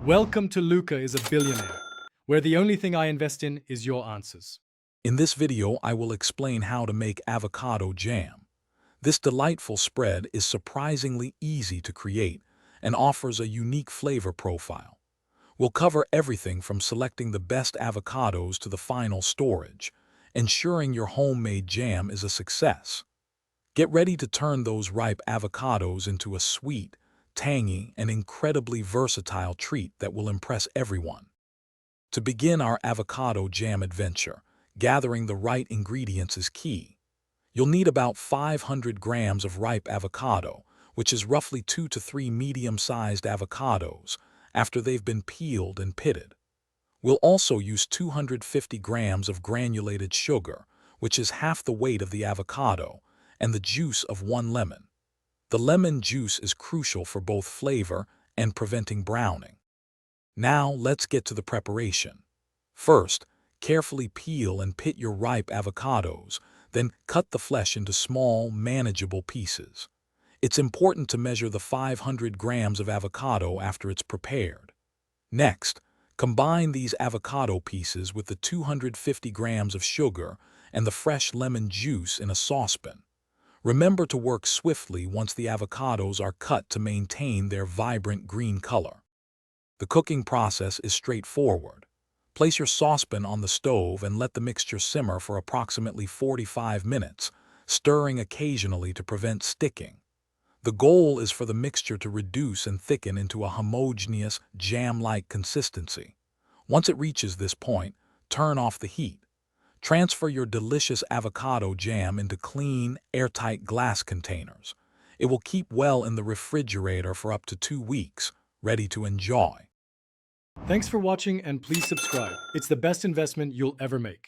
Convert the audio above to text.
Welcome to Luca is a Billionaire, where the only thing I invest in is your answers. In this video, I will explain how to make avocado jam. This delightful spread is surprisingly easy to create and offers a unique flavor profile. We'll cover everything from selecting the best avocados to the final storage, ensuring your homemade jam is a success. Get ready to turn those ripe avocados into a sweet, tangy, and incredibly versatile treat that will impress everyone. To begin our avocado jam adventure, gathering the right ingredients is key. You'll need about 500 grams of ripe avocado, which is roughly 2 to 3 medium-sized avocados, after they've been peeled and pitted. We'll also use 250 grams of granulated sugar, which is half the weight of the avocado, and the juice of 1 lemon. The lemon juice is crucial for both flavor and preventing browning. Now let's get to the preparation. First, carefully peel and pit your ripe avocados, then cut the flesh into small, manageable pieces. It's important to measure the 500 grams of avocado after it's prepared. Next, combine these avocado pieces with the 250 grams of sugar and the fresh lemon juice in a saucepan. Remember to work swiftly once the avocados are cut to maintain their vibrant green color. The cooking process is straightforward. Place your saucepan on the stove and let the mixture simmer for approximately 45 minutes, stirring occasionally to prevent sticking. The goal is for the mixture to reduce and thicken into a homogeneous, jam-like consistency. Once it reaches this point, turn off the heat. Transfer your delicious avocado jam into clean, airtight glass containers. It will keep well in the refrigerator for up to 2 weeks, ready to enjoy. Thanks for watching and please subscribe. It's the best investment you'll ever make.